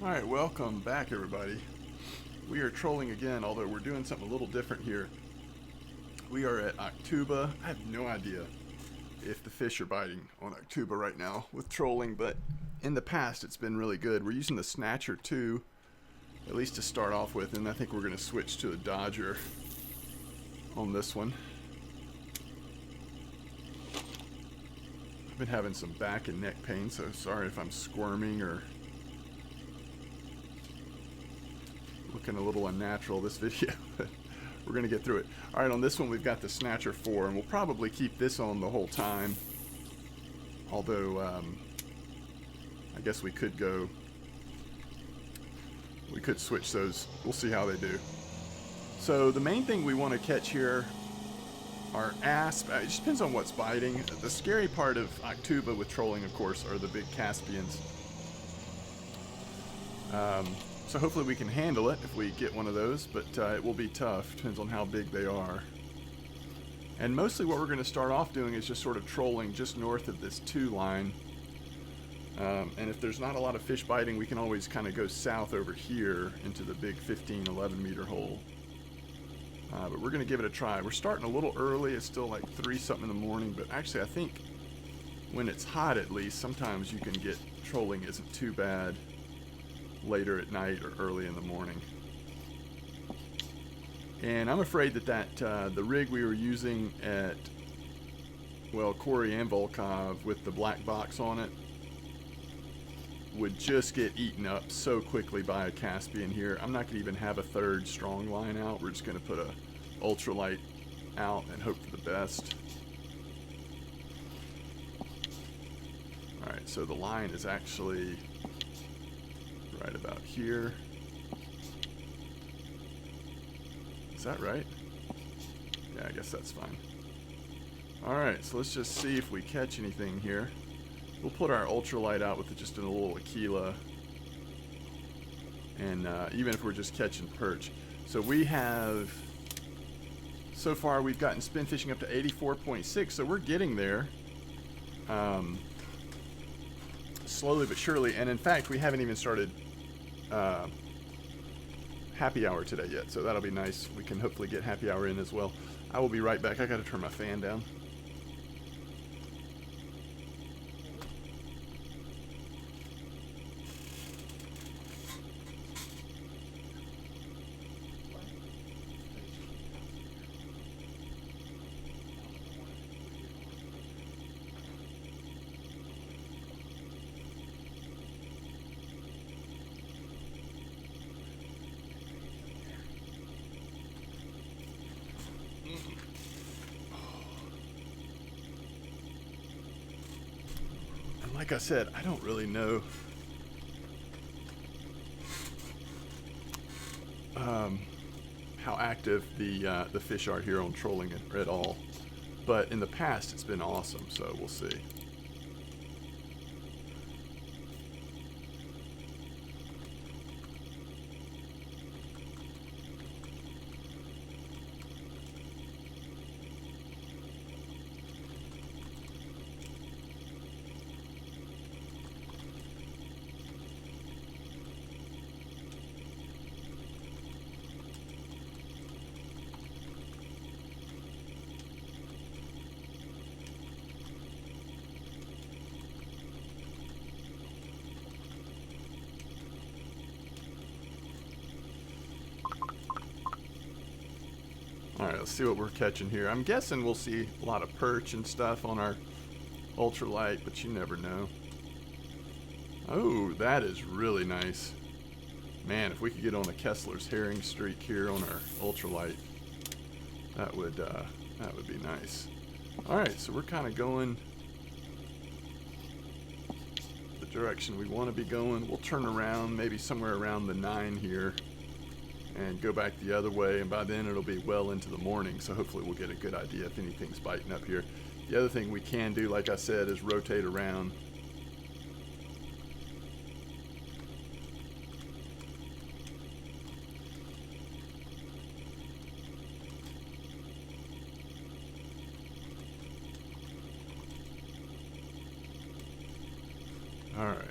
Alright, welcome back everybody. We are trolling again, although we're doing something a little different here. We are at Akhtuba. I have no idea if the fish are biting on Akhtuba right now with trolling, but in the past it's been really good. We're using the Snatcher 2, at least to start off with, and I think we're going to switch to a Dodger on this one. I've been having some back and neck pain, so sorry if I'm squirming or looking a little unnatural this video, but we're going to get through it. Alright, on this one we've got the Snatcher 4, and we'll probably keep this on the whole time. Although, I guess we could switch those. We'll see how they do. So the main thing we want to catch here are asp. It just depends on what's biting. The scary part of Akhtuba with trolling, of course, are the big Caspians. So hopefully we can handle it if we get one of those, but it will be tough. Depends on how big they are. And mostly what we're going to start off doing is just sort of trolling just north of this 2 line. And if there's not a lot of fish biting, we can always kind of go south over here into the big 15, 11 meter hole. But we're going to give it a try. We're starting a little early. It's still like 3 something in the morning, but actually I think when it's hot at least, sometimes you can get trolling isn't too bad later at night or early in the morning. And I'm afraid that the rig we were using at, well, Corey and Volkov with the black box on it would just get eaten up so quickly by a Caspian here. I'm not going to even have a third strong line out. We're just going to put a ultralight out and hope for the best. Alright, so the line is actually right about here. Is that right? Yeah, I guess that's fine. Alright, so let's just see if we catch anything here. We'll put our ultralight out with just a little Aquila. And even if we're just catching perch. So we have, so far we've gotten spin fishing up to 84.6, so we're getting there. Slowly but surely, and in fact we haven't even started happy hour today yet, so that'll be nice. We can hopefully get happy hour in as well. I will be right back. I gotta turn my fan down. Like I said, I don't really know how active the fish are here on trolling at all, but in the past it's been awesome, so we'll see. Alright, let's see what we're catching here. I'm guessing we'll see a lot of perch and stuff on our ultralight, but you never know. Oh, that is really nice. Man, if we could get on a Kessler's herring streak here on our ultralight, that would be nice. Alright, so we're kind of going the direction we want to be going. We'll turn around maybe somewhere around the 9 here and go back the other way, and by then it'll be well into the morning, so hopefully we'll get a good idea if anything's biting up here. The other thing we can do, like I said, is rotate around. Alright.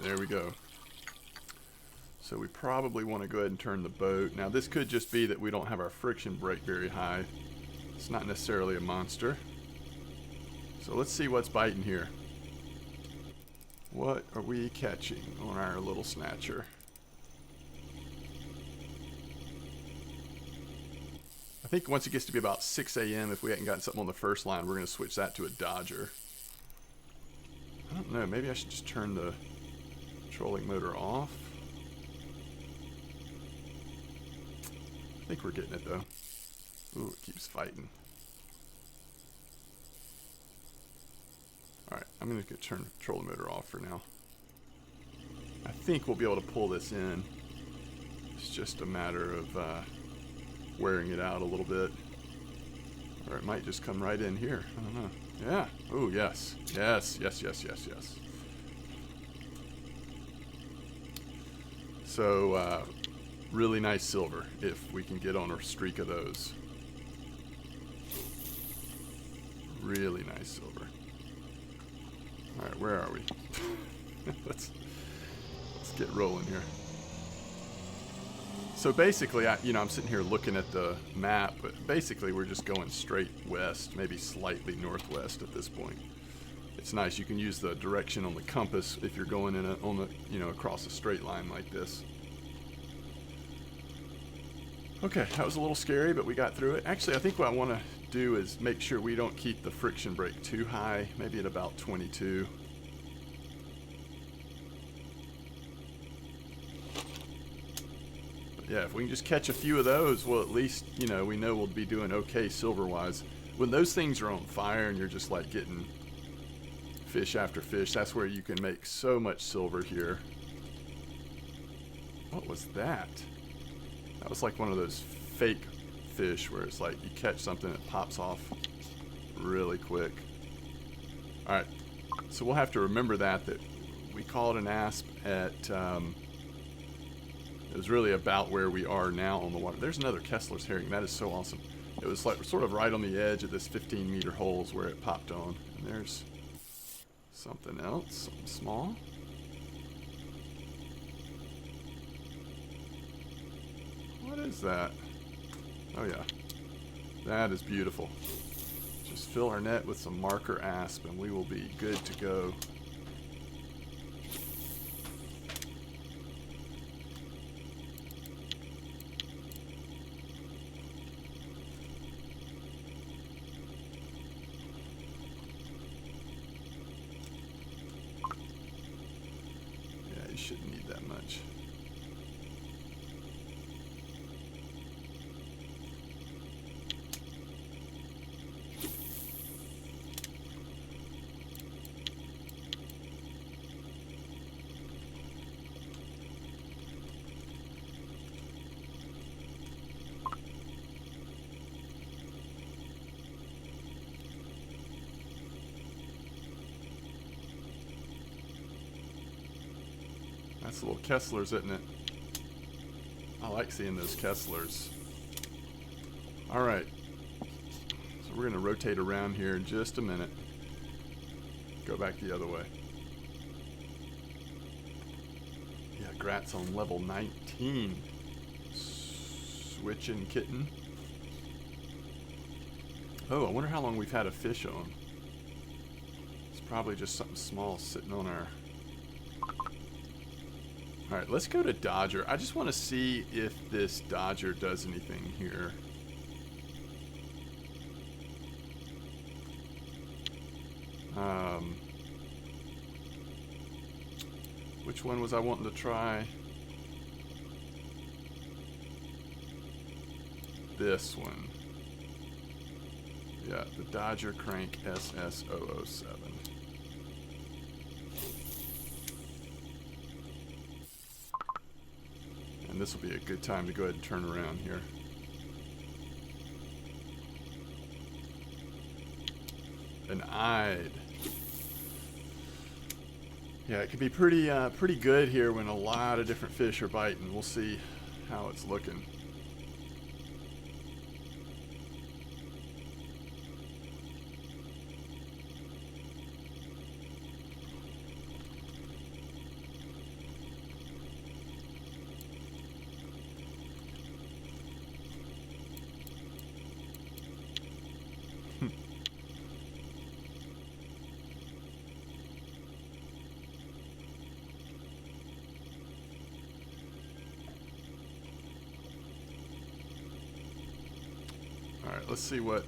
there we go. So we probably want to go ahead and turn the boat. Now this could just be that we don't have our friction brake very high. It's not necessarily a monster. So let's see what's biting here. What are we catching on our little snatcher? I think once it gets to be about 6 a.m., if we hadn't gotten something on the first line, we're going to switch that to a Dodger. I don't know, maybe I should just turn the trolling motor off. I think we're getting it though. Ooh, it keeps fighting. Alright, I'm going to turn the trolling motor off for now. I think we'll be able to pull this in. It's just a matter of wearing it out a little bit. Or it might just come right in here. I don't know. Yeah. Oh, yes. Yes, yes, yes, yes, yes. So, really nice silver, if we can get on a streak of those. Really nice silver. Alright, where are we? let's get rolling here. So basically, I'm sitting here looking at the map, but basically we're just going straight west, maybe slightly northwest at this point. It's nice. You can use the direction on the compass if you're going across a straight line like this. Okay, that was a little scary, but we got through it. Actually, I think what I want to do is make sure we don't keep the friction brake too high, maybe at about 22. Yeah, if we can just catch a few of those, well, at least, we know we'll be doing okay silver-wise. When those things are on fire and you're just, like, getting fish after fish, that's where you can make so much silver here. What was that? That was like one of those fake fish where it's like you catch something that pops off really quick. Alright, so we'll have to remember that we call it an asp at... it was really about where we are now on the water. There's another Kessler's herring. That is so awesome. It was like sort of right on the edge of this 15-meter holes where it popped on. And there's something else, something small. What is that? Oh yeah, that is beautiful. Just fill our net with some marker asp and we will be good to go. You shouldn't need that much. That's a little Kessler's, isn't it? I like seeing those Kesslers. Alright. So we're going to rotate around here in just a minute. Go back the other way. Yeah, Grat's on level 19. Switching kitten. Oh, I wonder how long we've had a fish on. It's probably just something small sitting on our... Alright, let's go to Dodger. I just want to see if this Dodger does anything here. Which one was I wanting to try? This one. Yeah, the Dodger Crank SS007. And this will be a good time to go ahead and turn around here. An eyed. Yeah, it can be pretty good here when a lot of different fish are biting. We'll see how it's looking. Alright, let's see what...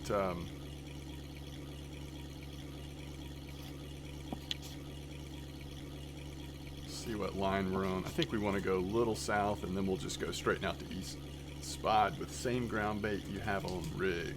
see what line we're on. I think we want to go a little south, and then we'll just go straight out to east. Spot with same ground bait you have on rig.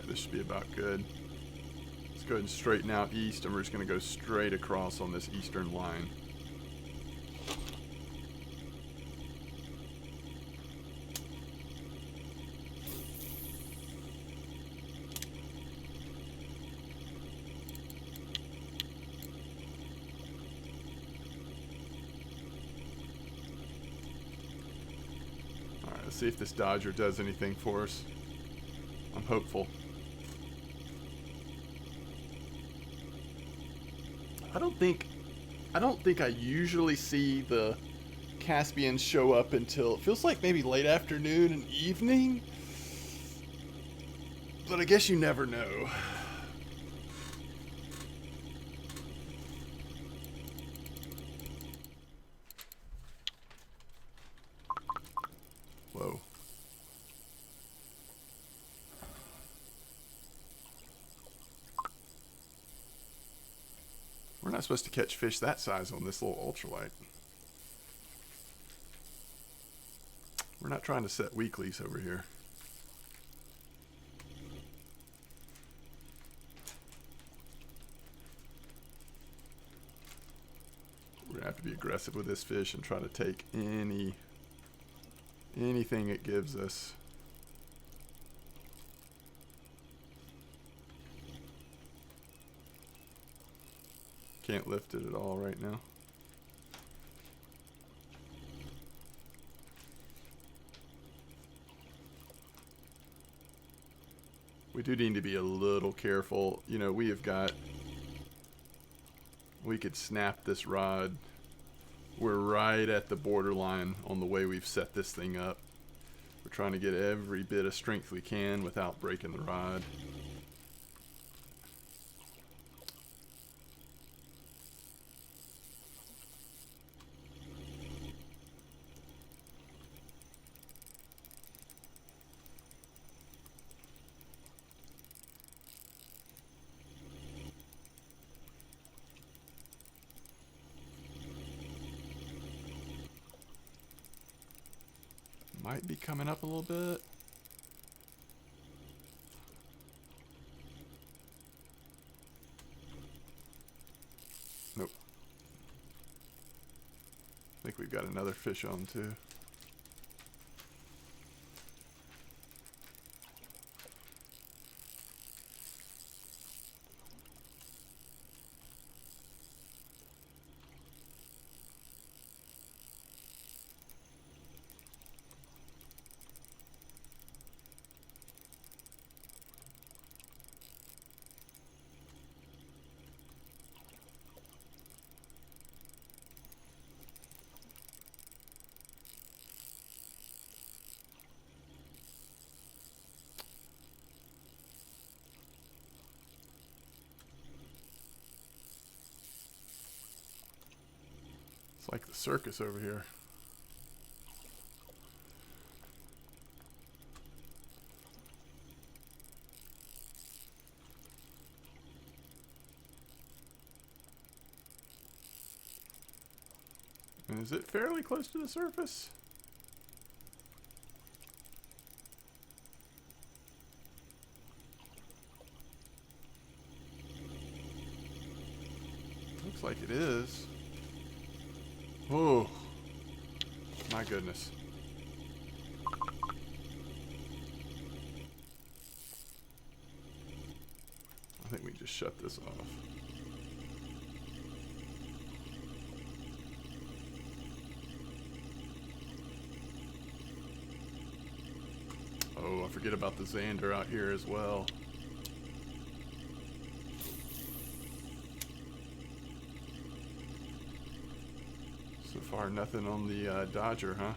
This should be about good. Let's go ahead and straighten out east, and we're just going to go straight across on this eastern line. Alright, let's see if this Dodger does anything for us. I'm hopeful. I don't think I usually see the Caspians show up until it feels like maybe late afternoon and evening. But I guess you never know. Whoa. We're not supposed to catch fish that size on this little ultralight. We're not trying to set weeklies over here. We're gonna have to be aggressive with this fish and try to take anything it gives us. Can't lift it at all right now. We do need to be a little careful. You know, we could snap this rod. We're right at the borderline on the way we've set this thing up. We're trying to get every bit of strength we can without breaking the rod. Might be coming up a little bit. Nope. I think we've got another fish on too. It's like the circus over here. And is it fairly close to the surface? Looks like it is. Oh, my goodness. I think we just shut this off. Oh, I forget about the Xander out here as well. So far, nothing on the Dodger, huh?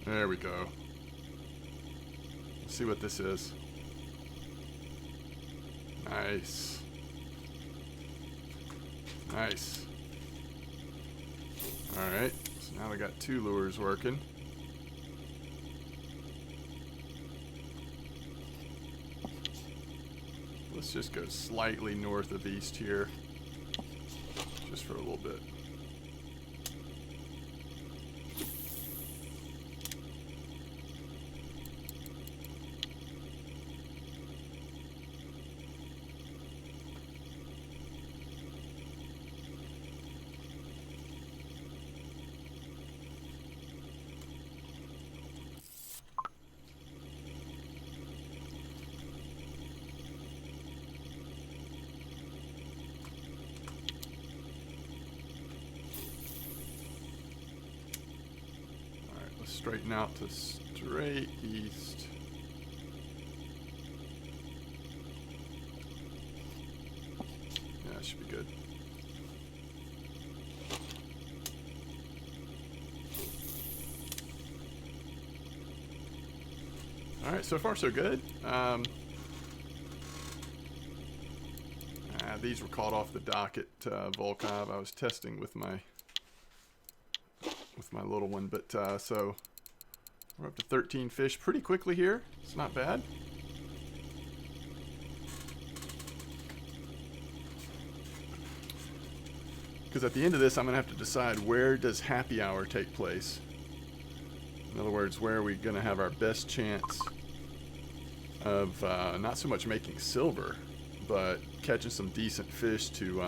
There we go. Let's see what this is. Nice. Nice. Alright, so now we got 2 lures working. Let's just go slightly north of east here, just for a little bit. Straighten out to straight east. Yeah, that should be good. Alright, so far so good. These were caught off the dock at Volkov. I was testing with my little one, but so we're up to 13 fish pretty quickly here. It's not bad. Because at the end of this, I'm going to have to decide, where does happy hour take place? In other words, where are we going to have our best chance of not so much making silver, but catching some decent fish to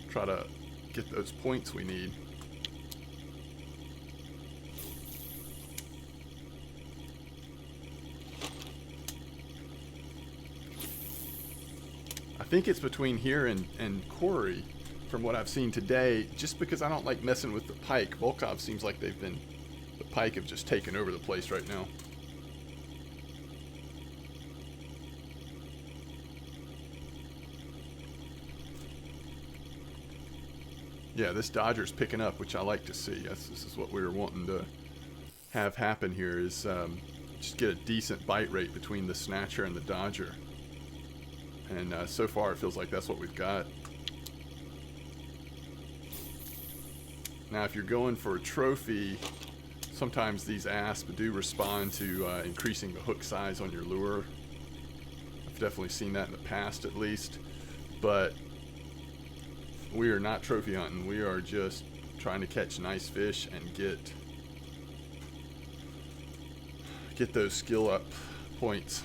try to get those points we need. I think it's between here and Quarry, from what I've seen today, just because I don't like messing with the pike. Volkov seems like the pike have just taken over the place right now. Yeah, this Dodger's picking up, which I like to see. This is what we were wanting to have happen here, is just get a decent bite rate between the Snatcher and the Dodger. And so far it feels like that's what we've got. Now if you're going for a trophy, sometimes these asp do respond to increasing the hook size on your lure. I've definitely seen that in the past at least. But we are not trophy hunting. We are just trying to catch nice fish and get those skill up points.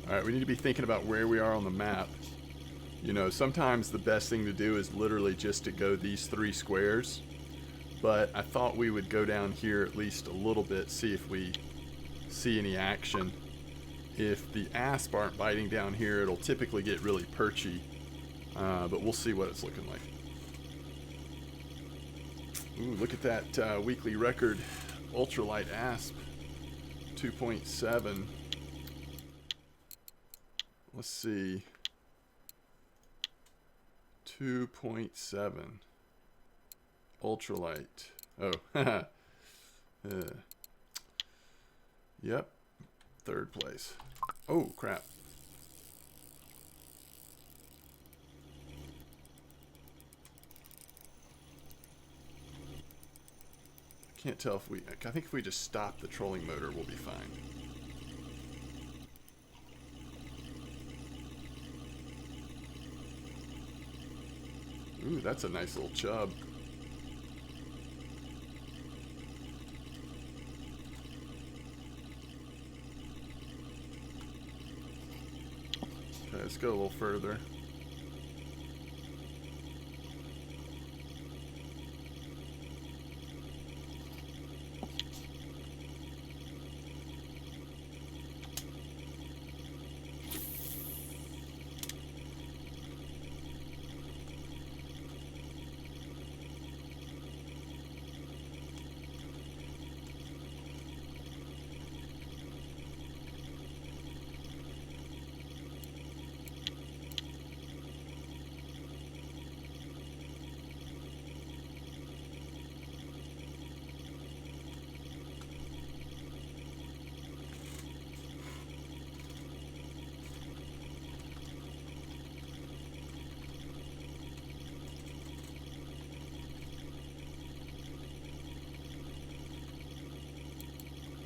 Alright, we need to be thinking about where we are on the map. You know, sometimes the best thing to do is literally just to go these 3 squares. But I thought we would go down here at least a little bit, see if we see any action. If the asp aren't biting down here, it'll typically get really perchy. But we'll see what it's looking like. Ooh, look at that weekly record ultralight asp. 2.7. Let's see. 2.7. Ultralight. Oh, yep. 3rd place. Oh, crap. Can't tell if we... I think if we just stop the trolling motor, we'll be fine. Ooh, that's a nice little chub. Okay, let's go a little further.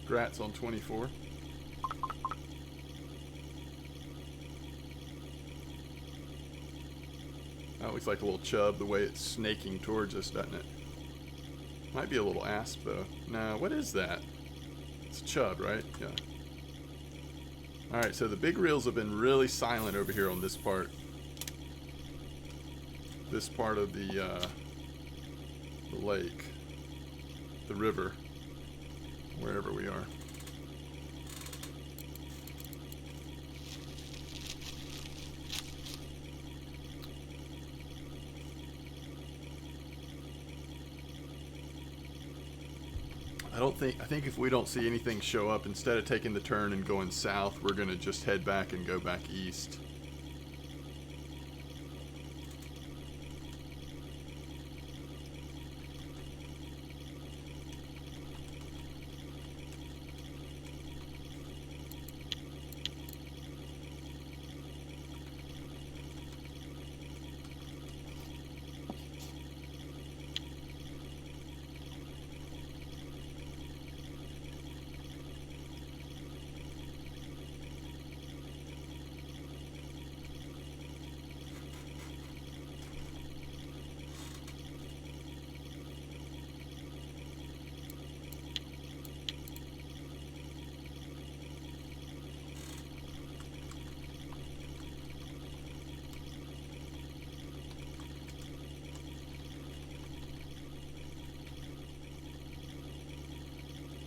Grats on 24. That looks like a little chub the way it's snaking towards us, doesn't it? Might be a little asp though. Nah, what is that? It's a chub, right? Yeah. Alright, so the big reels have been really silent over here on this part. This part of the lake. The river. Wherever we are. I think if we don't see anything show up, instead of taking the turn and going south, we're going to just head back and go back east.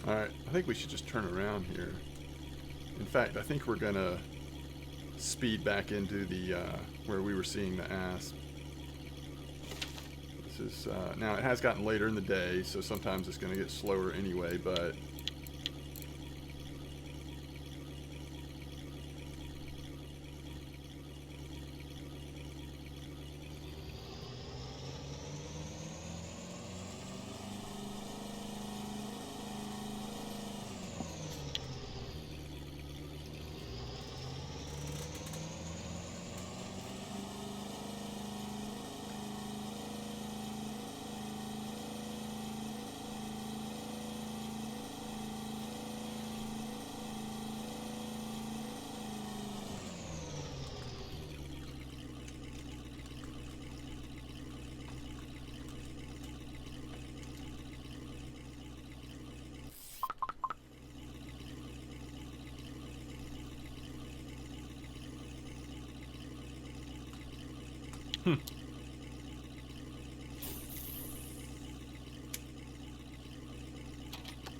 Alright, I think we should just turn around here. In fact, I think we're gonna speed back into the, where we were seeing the asp. This is, now it has gotten later in the day, so sometimes it's gonna get slower anyway, but...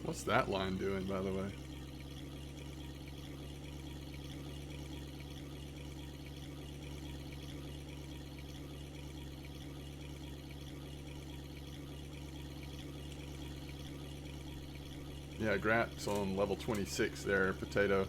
What's that line doing, by the way? Yeah, Grat's on level 26 there, Potato.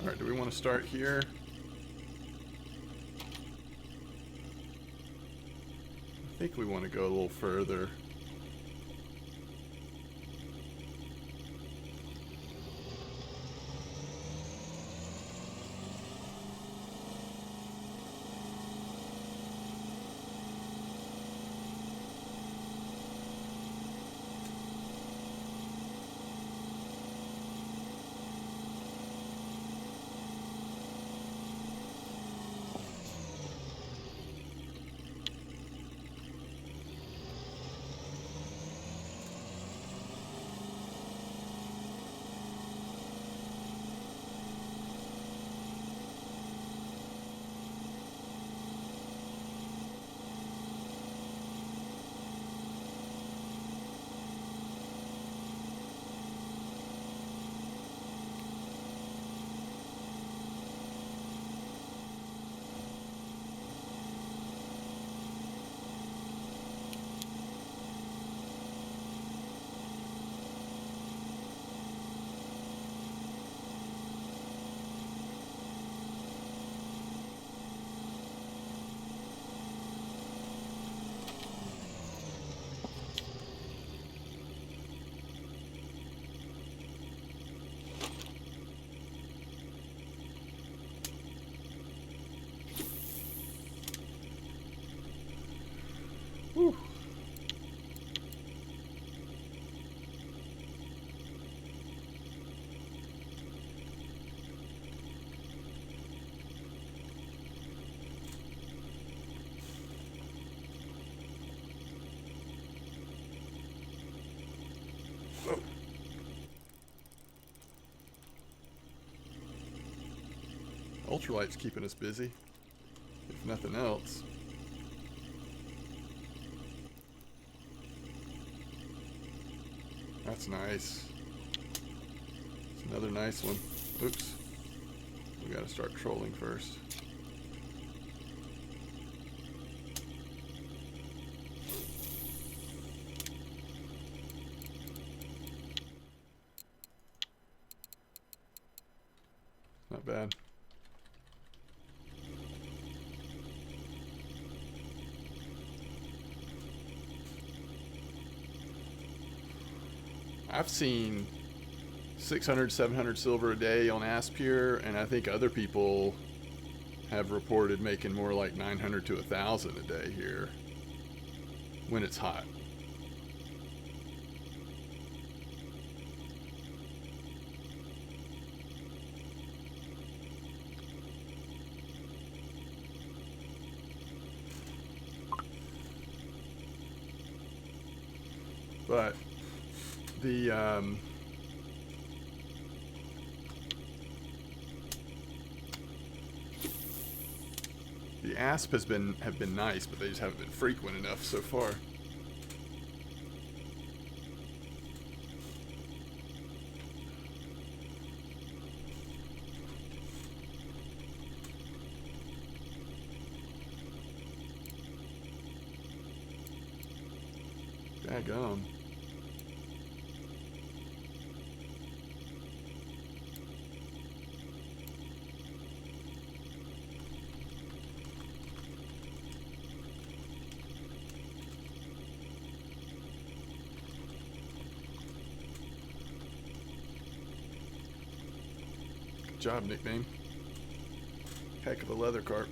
Alright, do we want to start here? I think we want to go a little further. Whew. Whoa. Ultralight's keeping us busy, if nothing else. That's nice. It's another nice one. Oops. We gotta start trolling first. Not bad. I've seen 600, 700 silver a day on Aspure, and I think other people have reported making more like 900 to 1,000 a day here when it's hot. But the asp have been nice, but they just haven't been frequent enough so far. Daggum. Good job, nickname. Heck of a leather carp.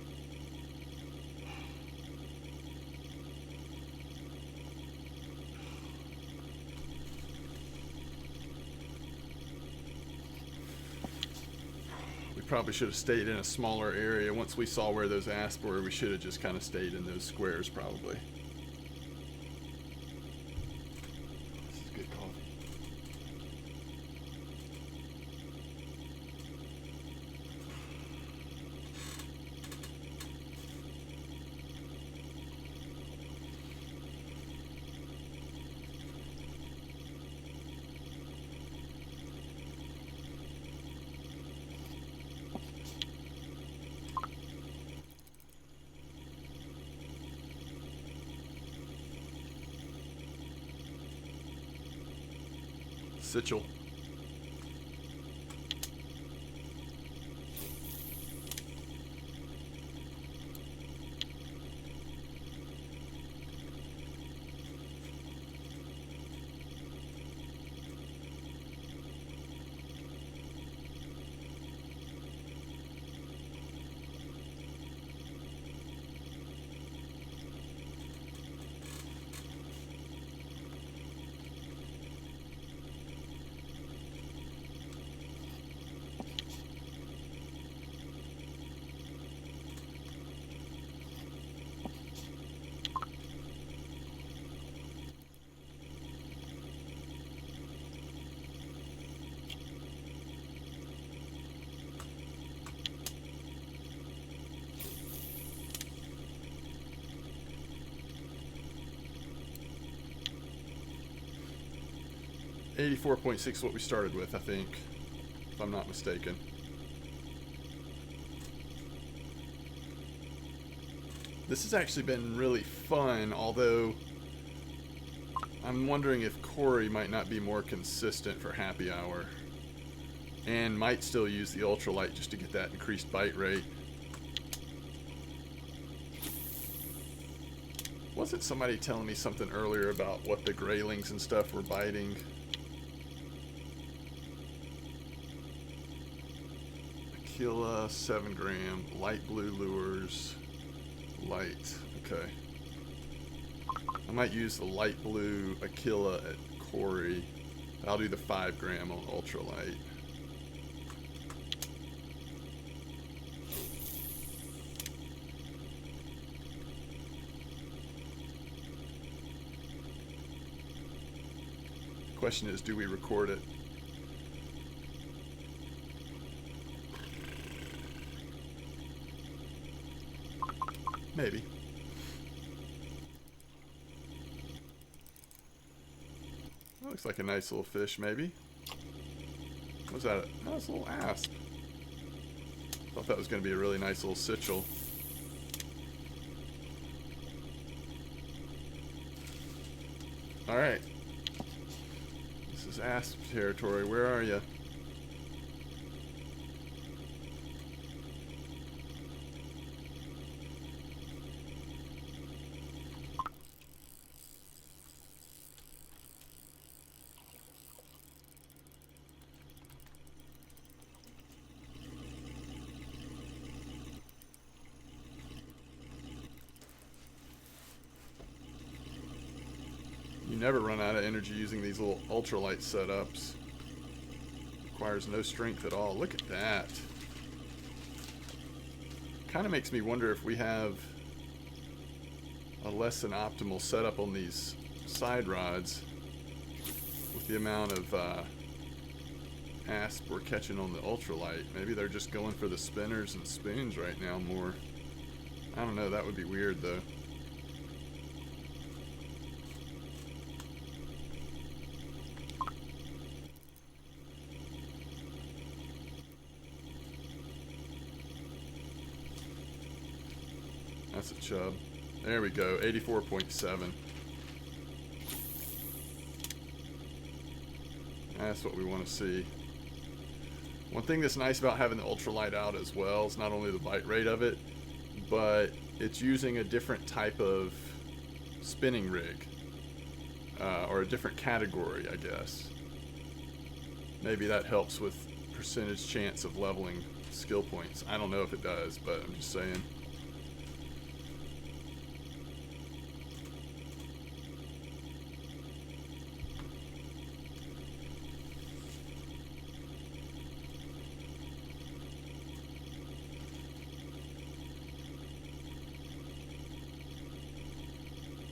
We probably should have stayed in a smaller area. Once we saw where those asp were, we should have just kind of stayed in those squares probably. This is good coffee. Sitchell. 84.6 is what we started with, I think, if I'm not mistaken. This has actually been really fun, although I'm wondering if Corey might not be more consistent for happy hour and might still use the ultralight just to get that increased bite rate. Wasn't somebody telling me something earlier about what the graylings and stuff were biting? Aquila, 7 gram, light blue lures, light, okay. I might use the light blue Aquila at Corey. I'll do the 5 gram on ultralight. The question is, do we record it? Maybe. That looks like a nice little fish, maybe. What was that? Oh, it's a little asp. Thought that was going to be a really nice little sitchel. Alright. This is asp territory. Where are you? You never run out of energy using these little ultralight setups. Requires no strength at all. Look at that. Kind of makes me wonder if we have a less than optimal setup on these side rods with the amount of asp we're catching on the ultralight. Maybe they're just going for the spinners and spoons right now more. I don't know, that would be weird though. That's a chub. There we go, 84.7. That's what we want to see. One thing that's nice about having the ultralight out as well is not only the bite rate of it, but it's using a different type of spinning rig. Or a different category, I guess. Maybe that helps with percentage chance of leveling skill points. I don't know if it does, but I'm just saying.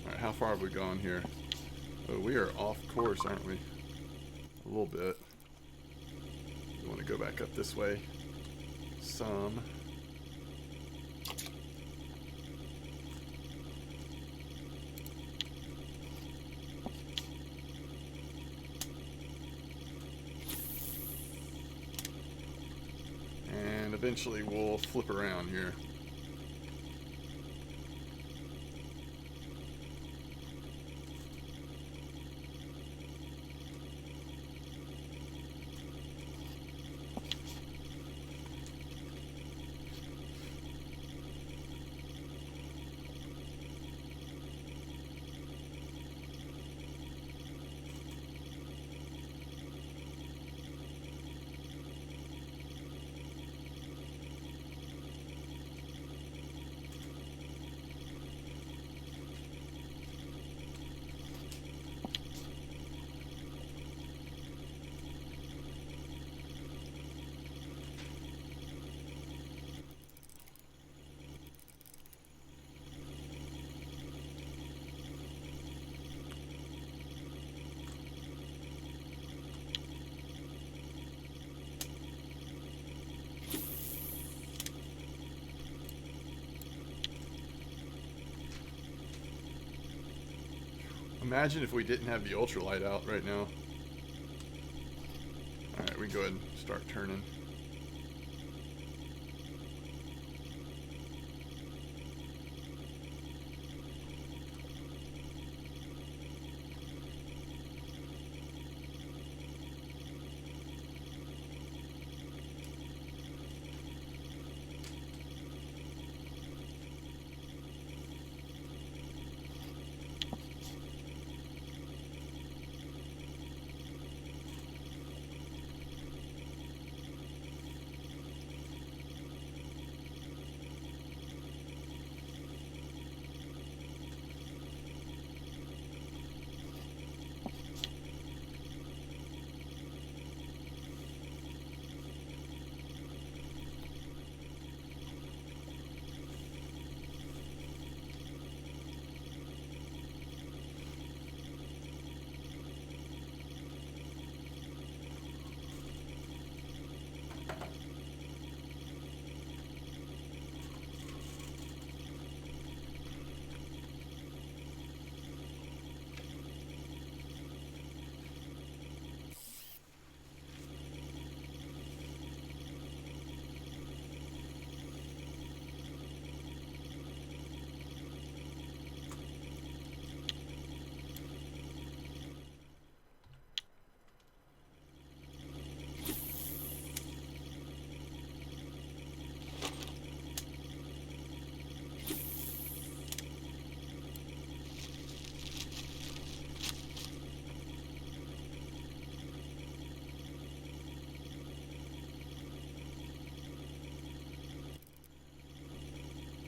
Alright, how far have we gone here? Oh, we are off course, aren't we? A little bit. We want to go back up this way. Some. And eventually we'll flip around here. Imagine if we didn't have the ultralight out right now. go ahead and start turning.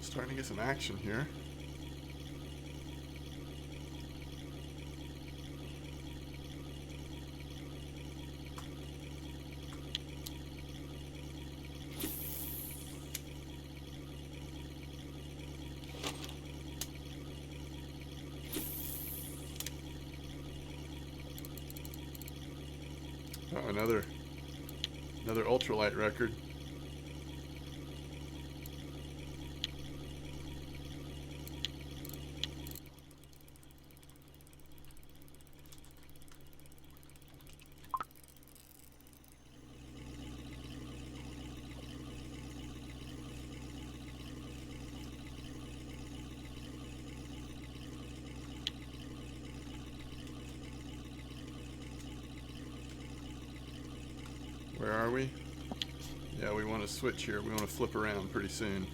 Starting to get some action here. Oh, another ultralight record. Where are we? Yeah, we want to switch here. We want to flip around pretty soon.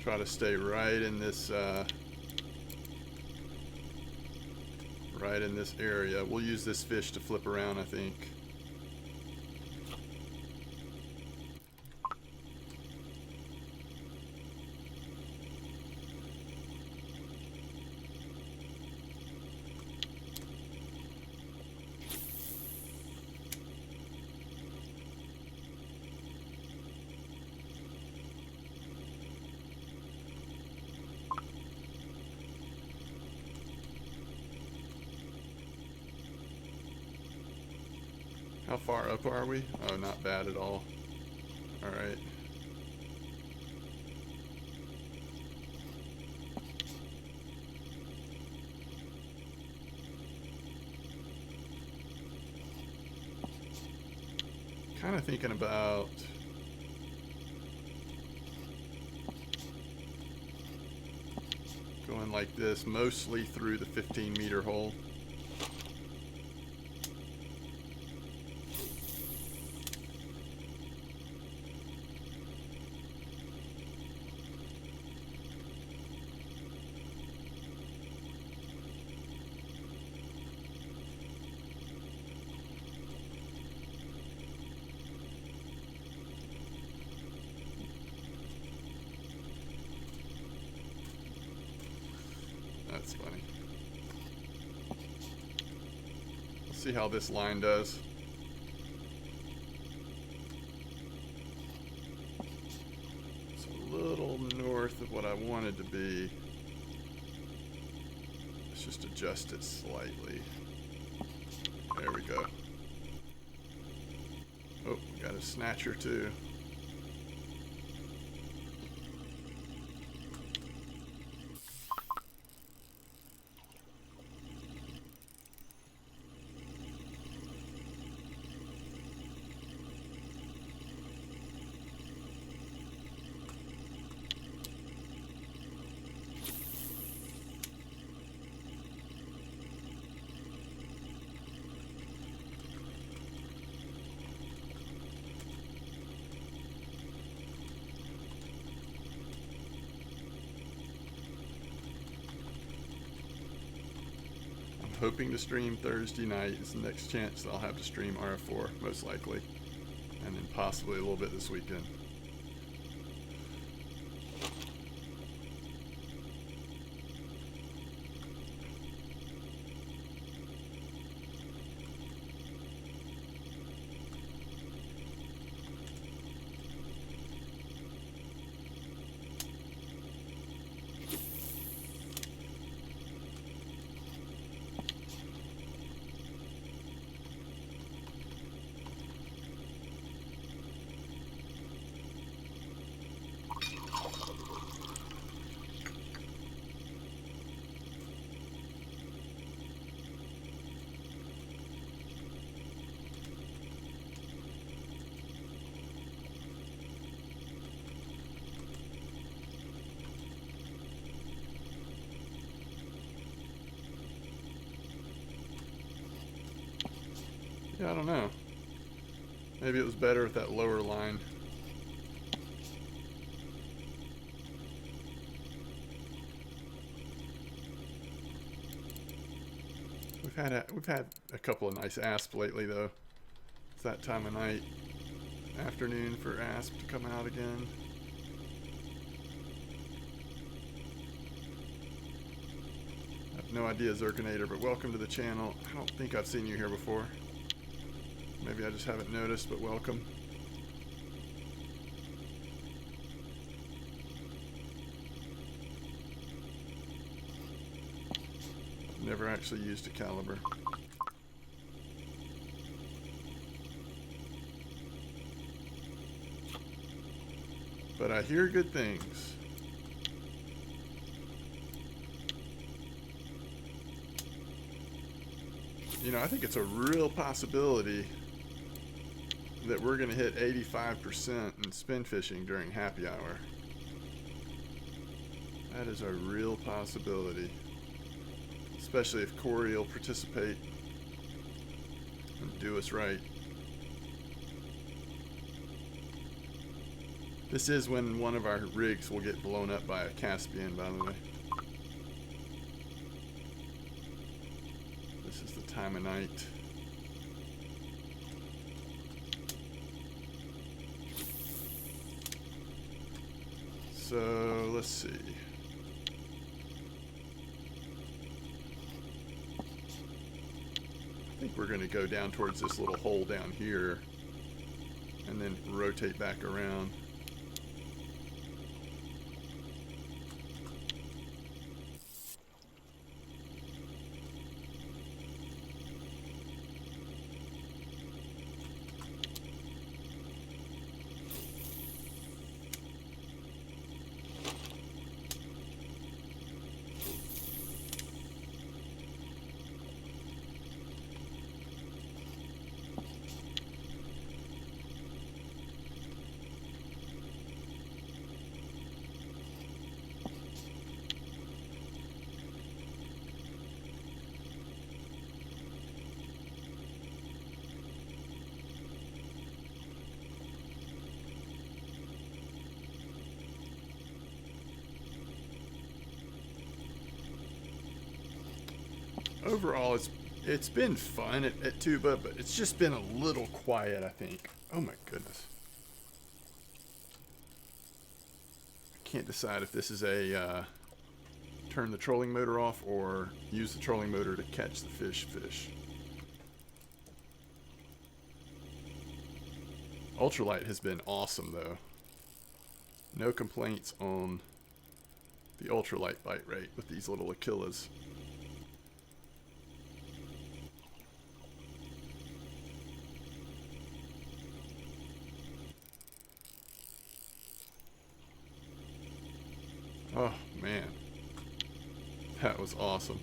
Try to stay right in this area. We'll use this fish to flip around, I think. How far up are we? Oh, not bad at all. All right. Kind of thinking about going like this, mostly through the 15-meter hole. That's funny. We'll see how this line does. It's a little north of what I wanted to be. Let's just adjust it slightly. There we go. Oh, we got a snatcher too. hoping to stream Thursday night. It's the next chance that I'll have to stream RF4, most likely. And then possibly a little bit this weekend. Yeah, I don't know. Maybe it was better with that lower line. We've had a couple of nice asps lately though. It's that time of night, afternoon for asp to come out again. I have no idea, Zerkinator, but welcome to the channel. I don't think I've seen you here before. Maybe I just haven't noticed, but welcome. Never actually used a caliber. But I hear good things. You know, I think it's a real possibility that we're going to hit 85% in spin fishing during happy hour. That is a real possibility. Especially if Corey will participate and do us right. This is when one of our rigs will get blown up by a Caspian, by the way. This is the time of night. So, let's see. I think we're going to go down towards this little hole down here and then rotate back around. Overall, it's been fun at Tuba, but it's just been a little quiet, I think. Oh my goodness. I can't decide if this is a turn the trolling motor off or use the trolling motor to catch the fish. Ultralight has been awesome though. No complaints on the ultralight bite rate with these little Achillas. Oh man, that was awesome.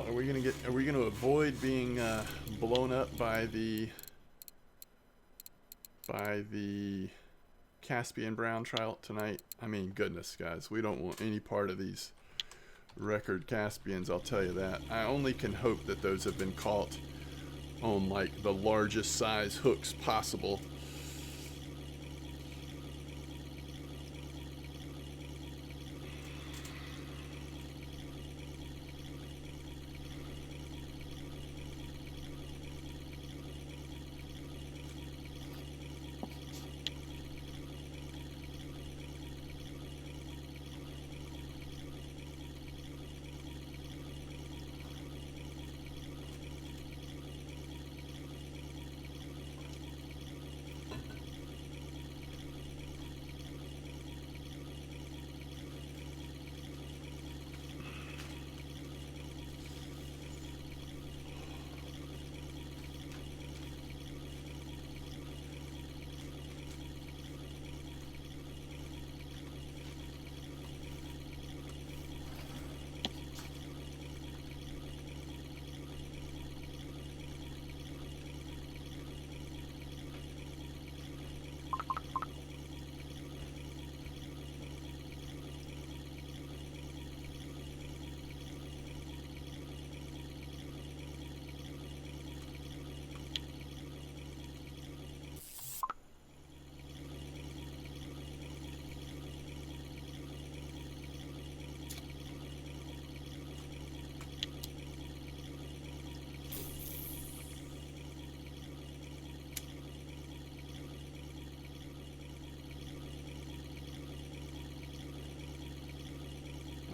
Are we gonna avoid being blown up by the Caspian brown trout tonight? I mean, goodness, guys, we don't want any part of these record Caspians, I'll tell you that. I only can hope that those have been caught on like the largest size hooks possible.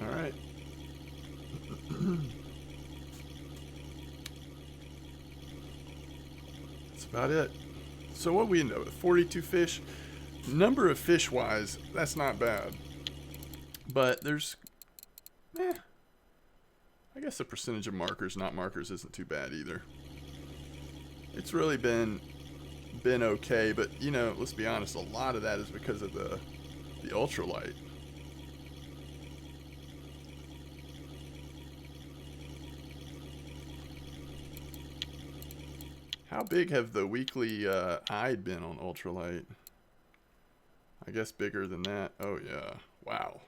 All right. That's about it. So what we end up with, 42 fish. Number of fish wise, that's not bad. But there's, I guess the percentage of markers, not markers, isn't too bad either. It's really been okay, but you know, let's be honest, a lot of that is because of the ultralight. How big have the weekly hide been on ultralight? I guess bigger than that. Oh yeah, wow.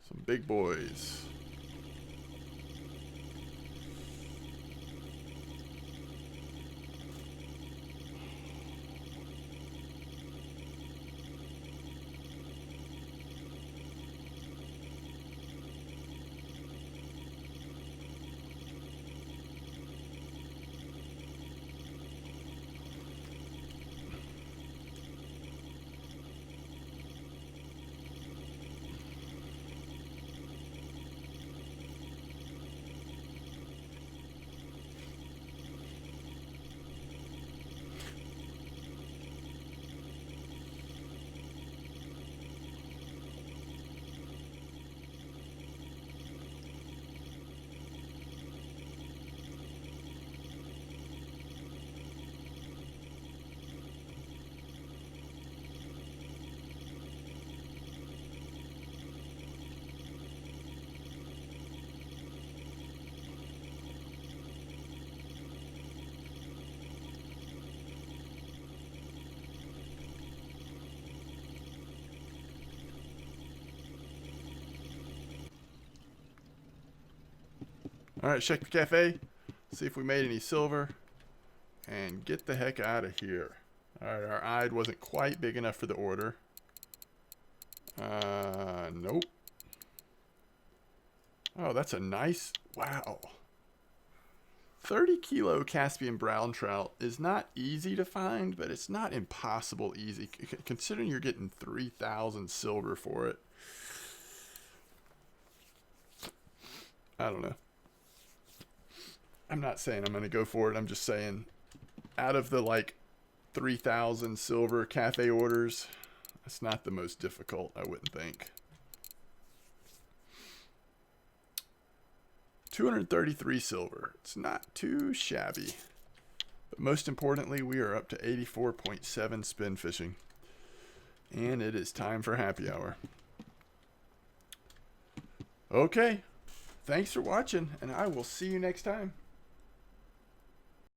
Some big boys. Alright, check the cafe. See if we made any silver. And get the heck out of here. Alright, our hide wasn't quite big enough for the order. Nope. Oh, that's a nice, wow. 30 kilo Caspian brown trout is not easy to find, but it's not impossible easy. Considering you're getting 3,000 silver for it. I don't know. I'm not saying I'm going to go for it. I'm just saying out of the like 3,000 silver cafe orders, it's not the most difficult, I wouldn't think. 233 silver. It's not too shabby. But most importantly, we are up to 84.7 spin fishing. And it is time for happy hour. Okay. Thanks for watching, and I will see you next time.